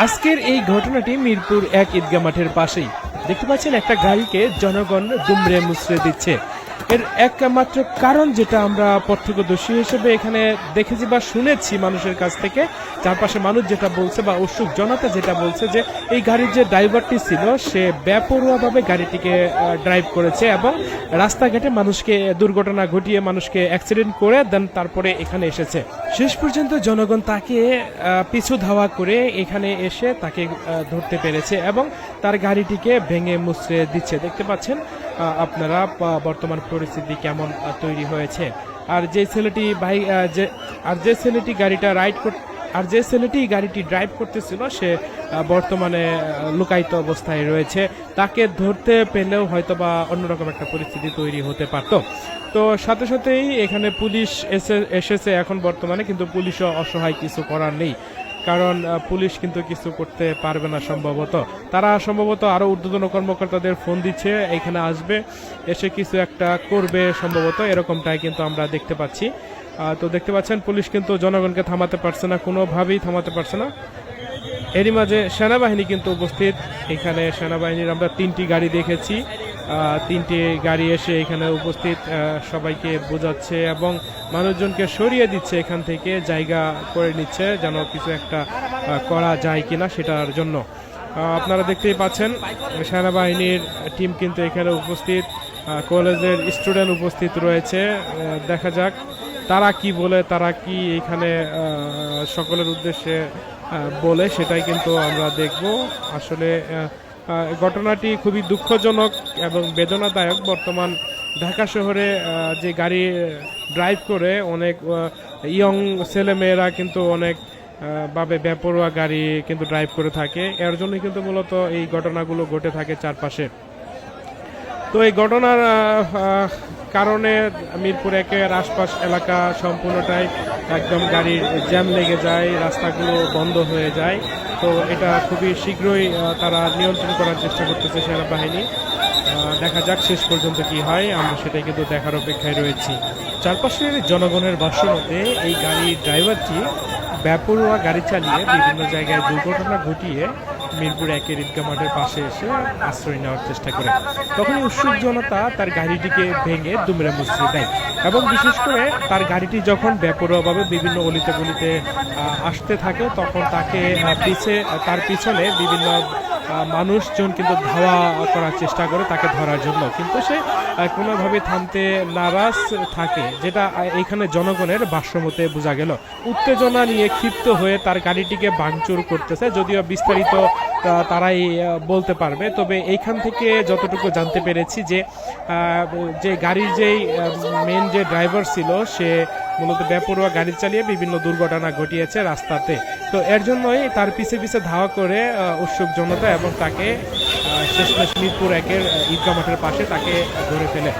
আজকের এই ঘটনাটি মিরপুর ১ ঈদগাহ মাঠের পাশেই। দেখতে পাচ্ছেন একটা গাড়িকে জনগণ দুমড়ে মুচড়ে দিচ্ছে। এর একমাত্র কারণ যেটা আমরা প্রত্যক্ষদর্শী হিসেবে এখানে দেখেছি বা শুনেছি মানুষের কাছ থেকে, চারপাশে মানুষ যেটা বলছে বা উৎসুক জনতা যেটা বলছে যে এই গাড়ির যে ড্রাইভারটি ছিল সে বেপরোয়াভাবে গাড়িটিকে ড্রাইভ করেছে এবং রাস্তাঘাটে মানুষকে দুর্ঘটনা ঘটিয়ে মানুষকে অ্যাক্সিডেন্ট করে দেন তারপরে এখানে এসেছে। শেষ পর্যন্ত জনগণ তাকে পিছু ধাওয়া করে এখানে এসে তাকে ধরতে পেরেছে এবং তার গাড়িটিকে ভেঙে মুচড়ে দিচ্ছে। দেখতে পাচ্ছেন আপনারা বর্তমান পরিস্থিতি কেমন তৈরি হয়েছে। আর যে ছেলেটি গাড়িটি ড্রাইভ করতেছিল সে বর্তমানে লুকায়িত অবস্থায় রয়েছে। তাকে ধরতে পেলেও হয়তো বা অন্যরকম একটা পরিস্থিতি তৈরি হতে পারত। তো সাথে সাথেই এখানে পুলিশ এসেছে এখন বর্তমানে, কিন্তু পুলিশও অসহায়, কিছু করার নেই। কারণ পুলিশ কিন্তু কিছু করতে পারবে না সম্ভবত। তারা সম্ভবত আরো ঊর্ধ্বতন কর্মকর্তাদের ফোন দিচ্ছে, এখানে আসবে, এসে কিছু একটা করবে সম্ভবত, এরকমটাই কিন্তু আমরা দেখতে পাচ্ছি। তো দেখতে পাচ্ছেন পুলিশ কিন্তু জনগণকে থামাতে পারছে না, কোনোভাবেই থামাতে পারছে না। এরই মাঝে সেনাবাহিনী কিন্তু উপস্থিত। এখানে সেনাবাহিনীর আমরা 3টি গাড়ি দেখেছি, 3টি গাড়ি এসে এখানে উপস্থিত, সবাইকে বোঝাচ্ছে এবং মানুষজনকে সরিয়ে দিচ্ছে, এখান থেকে জায়গা করে নিচ্ছে যেন কিছু একটা করা যায় কিনা সেটার জন্য। আপনারা দেখতেই পাচ্ছেন সেনাবাহিনীর টিম কিন্তু এখানে উপস্থিত, কলেজের স্টুডেন্ট উপস্থিত রয়েছে। দেখা যাক তারা কি বলে, তারা কি এখানে সকলের উদ্দেশ্যে বলে, সেটাই কিন্তু আমরা দেখব। আসলে ঘটনাটি খুবই দুঃখজনক এবং বেদনাদায়ক। বর্তমান ঢাকা শহরে যে গাড়ি ড্রাইভ করে অনেক ইয়ং ছেলেমেয়েরা কিন্তু অনেক ভাবে বেপরোয়া গাড়ি কিন্তু ড্রাইভ করে থাকে, এর জন্য কিন্তু মূলত এই ঘটনাগুলো ঘটে থাকে চারপাশে। তো এই ঘটনার কারণে মিরপুর 1-এর আশপাশ এলাকা সম্পূর্ণটাই একদম গাড়ির জ্যাম লেগে যায়, রাস্তাগুলো বন্ধ হয়ে যায়। তো এটা খুবই শীঘ্রই তারা নিয়ন্ত্রণ করার চেষ্টা করতেছে সেনাবাহিনী। দেখা যাক শেষ পর্যন্ত কি হয়, আমরা সেটাই কিন্তু দেখার অপেক্ষায় রয়েছি। চারপাশের জনগণের ভাষ্যমতে এই গাড়ির ড্রাইভারটি বেপরোয়া গাড়ি চালিয়ে বিভিন্ন জায়গায় দুর্ঘটনা ঘটিয়ে মিরপুর 1-এর ঈদগাহ মাঠের পাশে এসে আশ্রয় নেওয়ার চেষ্টা করে। তখনই উৎসুক জনতা তার গাড়িটিকে ভেঙে দুমড়ে মুচড়ে দেয় এবং বিশেষ করে তার গাড়িটি যখন বেপরোয়াভাবে বিভিন্ন অলিতে গলিতে আসতে থাকে তখন তার পিছনে বিভিন্ন মানুষজন কিন্তু ধাওয়া করার চেষ্টা করে তাকে ধরার জন্য, কিন্তু সে কোনোভাবে থামতে নারাজ থাকে, যেটা এখানে জনগণের ভাষ্যমতে বোঝা গেল। উত্তেজনা নিয়ে ক্ষিপ্ত হয়ে তার গাড়িটিকে ভাঙচুর করতেছে, যদিও বিস্তারিত তারাই বলতে পারবে। তবে এইখান থেকে যতটুকু জানতে পেরেছি যে গাড়ির যেই মেন যে ড্রাইভার ছিল সে মূলত বেপরোয়া গাড়ি চালিয়ে বিভিন্ন দুর্ঘটনা ঘটিয়েছে রাস্তাতে। তো এর জন্যই তার পিছে পিছে ধাওয়া করে উৎসুক জনতা এবং তাকে শেষমেশ মিরপুর 1-এর ঈদগাহ মাঠের পাশে তাকে ধরে ফেলে।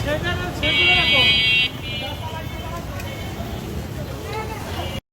সেটা সেগুলো রাখো